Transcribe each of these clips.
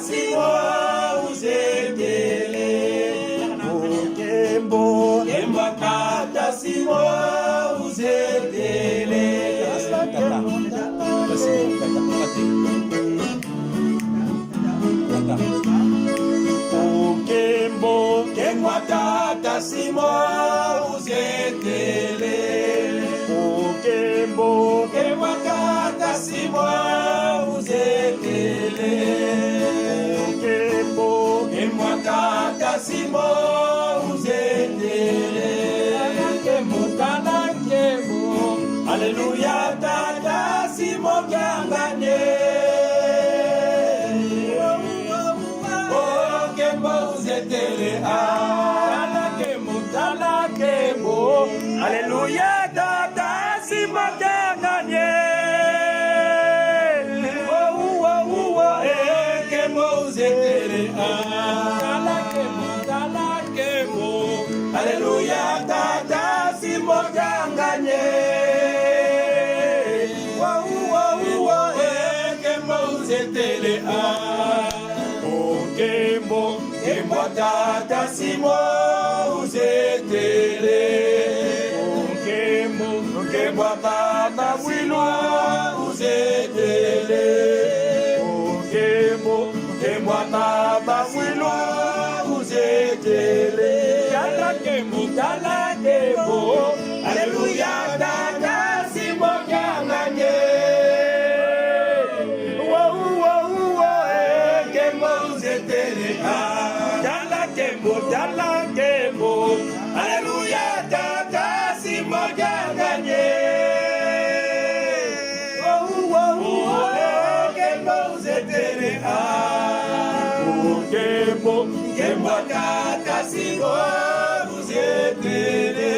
simo uzetele Kembo Kembo tata simo uzetele Kembo Kembo tata simo uzetele Kembo Kembo tata simo uzetele Kembo Kembo tata simo uzetele Kembo tata kembo Haleluya tata simo kyanganye Oh kembo uzetele tala kembo Haleluya tata simo kyanganye Haleluya tata simo kyanganye kembo uzetele kembo kembo tata simo uzetele kembo kembo tata wilo uzetele kembo kembo tata wilo uzetele tala kembo Haleluya tata simo kyanganye kembo uzetele tala kembo Haleluya tata simo kyanganye kembo uzetele kembo kembo tata simo uzetele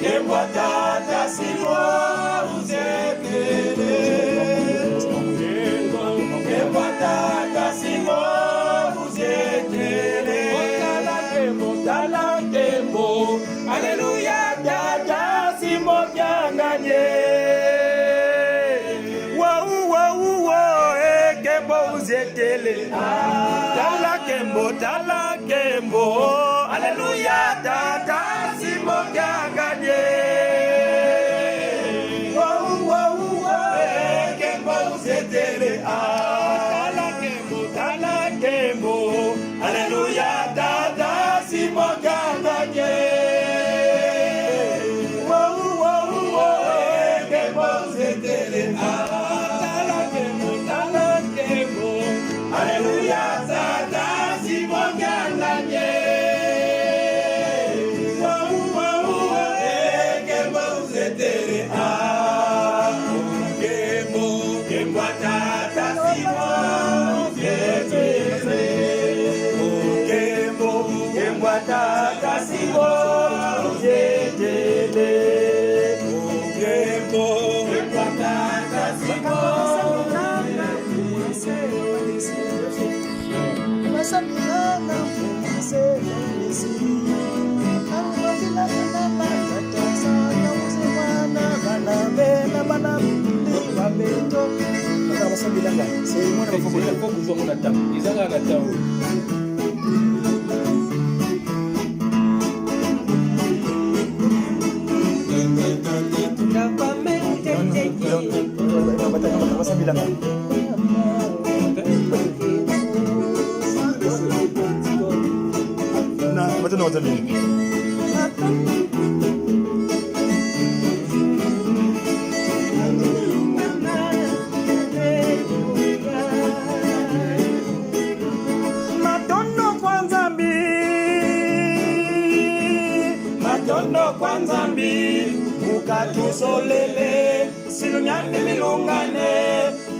kembo tata simo uzetele kembo tata simo uzetele tala kembo Haleluya tata simo kyanganye kembo uzetele tala kembo Haleluya tata simo kyanganye kembo uzetele tala kembo Haleluya tata simo kyanganye kembo uzetele tala kembo Haleluya tata simo kyanganye kembo uzetele kembo tata simo uzetele kembo tata simo uzetele kembo tata simo Matondo kwanza mbi ukatusolele silunyani milungane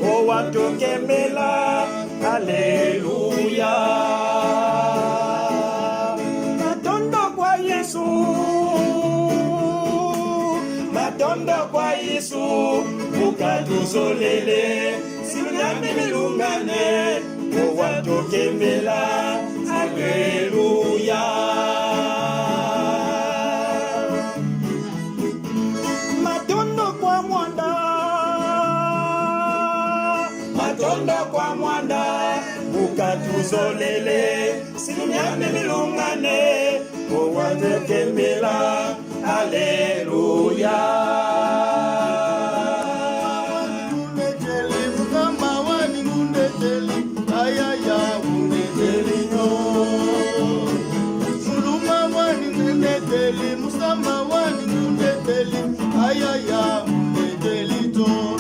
o watukembela haleluya matondo kwa Yesu ukatusolele silunyani milungane o watukembela haleluya tondo kwa mwanda ukatuzolele silunyane milungane owatokembela haleluya Musamba wani mundeteli ayaya mundetelito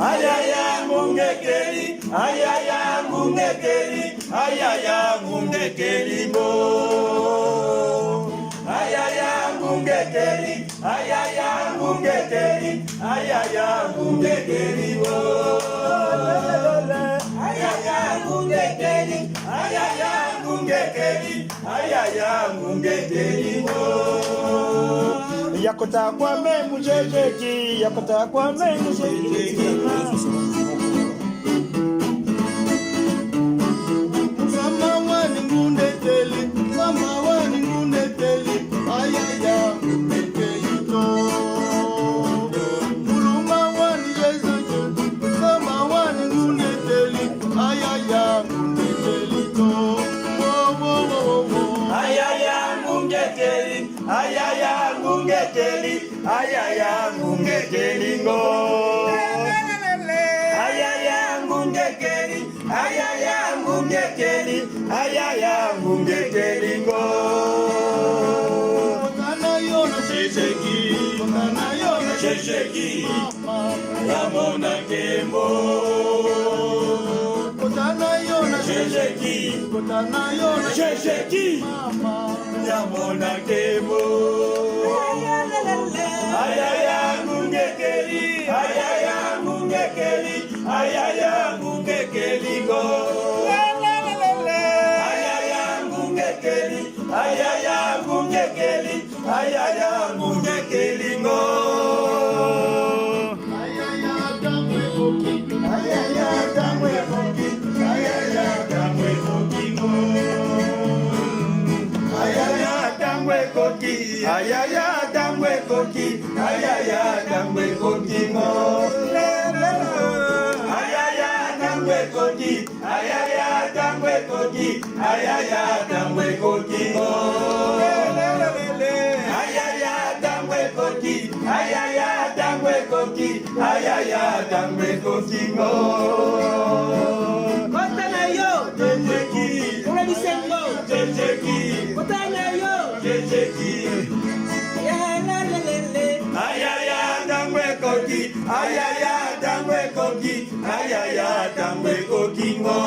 ayaya mungekeli ayaya mungekeli ayaya mungekeli mo ayaya mungekeli ayaya mungekeli ayaya mungekeli mo ayaya mungekeli ayaya mungekeli ayaya mungekeli mo yakota kwa memu jejeki yakota kwa memu jejeki samawani ngundeteli samawani ngundeteli ayaya mundetelito mulumawani jejeje samawani ngundeteli ayaya mundetelito ayaya mungekeli ayaya mungekeli ayaya mungekeli ngo ayaya mungekeli ayaya mungekeli ayaya mungekeli ngo kana yona shesheki kana yona shesheki yamona kembo kana yona shesheki kana yona shesheki yamona kembo ayaya mungekeli ayaya mungekeli ayaya mungekeli go ayaya mungekeli ayaya mungekeli ayaya mungekeli go ayaya kamwe koki ayaya kamwe koki ayaya kamwe koki go ayaya kamwe koki ayaya kamwe koki ayaya kamwe koki go ayaya kamwe koki ayaya kamwe koki ayaya kamwe koki go ayaya kamwe koki ayaya kamwe koki ayaya kamwe koki go Kotana yo, jejeki una bisengo. jejeki Kotana yo, jejeki ya la la la la. ayaya kamwe koki ayaya kamwe koki ayaya kamwe koki ngo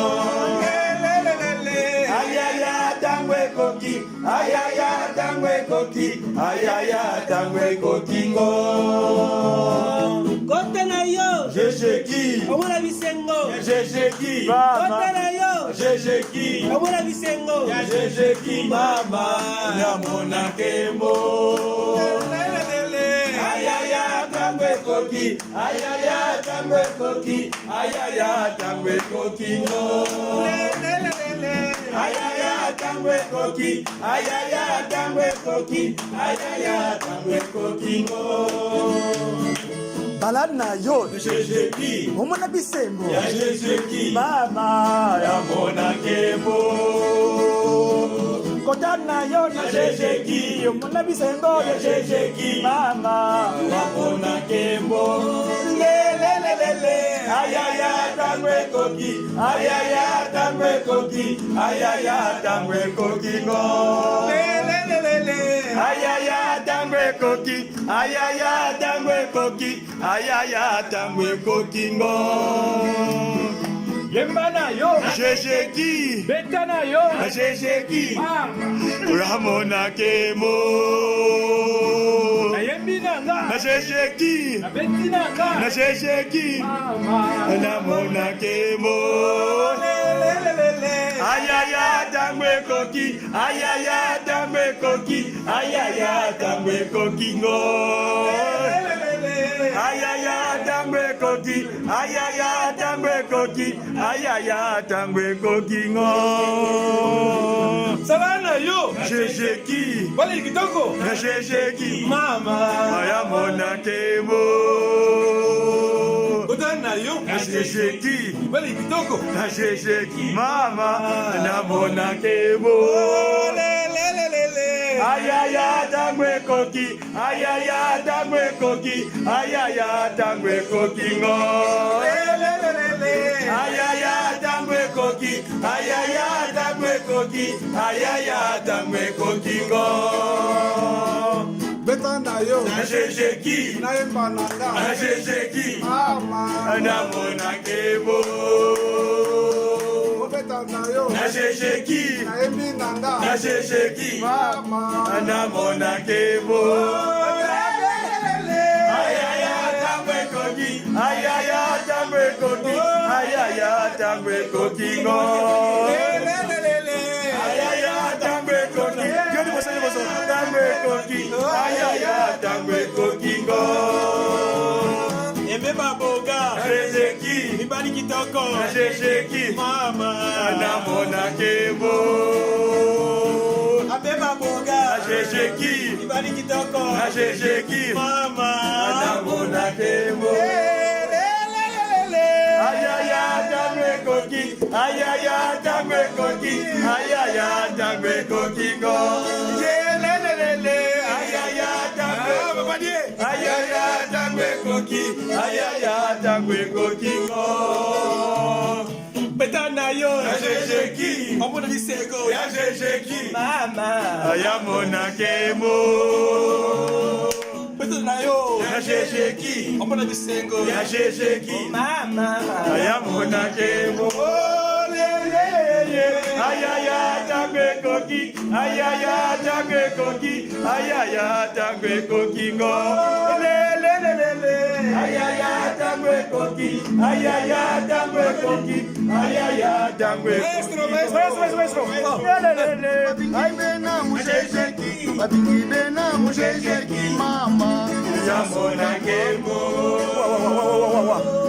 ayaya kamwe koki ayaya kamwe koki ayaya kamwe koki ngo Kotana yo, jejeki una bisengo. jejeki Kotana yo, jejeki una bisengo. jejeki mama yamona kembo ayaya kamwe koki ayaya kamwe koki ayaya kamwe koki ngo ayaya kamwe koki ayaya kamwe koki ayaya kamwe koki ngo balade na yo jejeki omona bisembo ya jejeki mama yamona kembo kotana na yo na jejeki omona bisembo ya jejeki mama yamona kembo lelelelele ayaya kamwe koki ayaya kamwe koki ayaya kamwe koki ngo lelelelele ayaya kamwe koki ayaya kamwe koki ayaya kamwe koki ngo yembana yo jejeki betana yo jejeki mama ramona kemo nayembi nanga na jejeki nabeti nanga na jejeki mama namona kemo ayaya dangwe koki ayaya dangwe koki ayaya dangwe koki ngo ayaya dangwe koki ayaya dangwe koki ayaya dangwe koki ngo salana yo jejeki bali kitoko na jejeki mama ayamona kemo kota na yo. Nashesheki. Bali kitoko. Nashesheki mama namona kebo. Ayaya tangwe koki, ayaya tangwe koki, ayaya tangwe koki ngo. Ayaya tangwe koki, ayaya tangwe koki, ayaya tangwe koki ngo. Beta na yo. Nashesheki, Na yemba nanga. nashesheki Mama. namona kebo. Beta na yo. Nashesheki, Na yembi nanga. nashesheki Mama. namona kebo. Ayaya tangwe koki, ayaya tangwe koki, ayaya tangwe koki ngo. Ayaya tangwe koki, jodi bosa tangwe koki, ayaya tangwe koki ngo. Eme baboga. Nashesheki, Mibali kitoko. nashesheki Mama. namona kebo. Abe baboga. Nashesheki, Mibali kitoko. nashesheki Mama. namona kebo. Ayaya tangwe koki, ayaya tangwe koki, ayaya tangwe koki ngo. Yelelelele, ayaya tangwe koki, ayaya tangwe koki, ayaya tangwe koki ngo. Beta na yo. Nashesheki, Omona bisego. nashesheki, Mama. ayamona kemo. Beta na yo. Nashesheki, Omona bisego. nashesheki, Mama. ayamona kemo. Ayaya tangwe koki, ayaya tangwe koki, ayaya tangwe koki ngo. Lelelelele, ayaya tangwe koki, ayaya tangwe koki, ayaya tangwe koki. Maestro. Lelelele, Babingibe na mushesheki. Babingibe na mushesheki. Mama. ayamona kemo.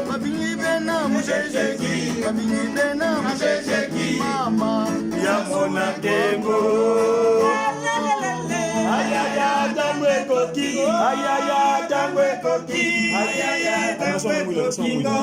Babingibe na mushesheki. Babingibe na mushesheki. Mama. Ayamona kemo. Ayaya tangwe koki, ayaya tangwe koki, ayaya tangwe koki ngo.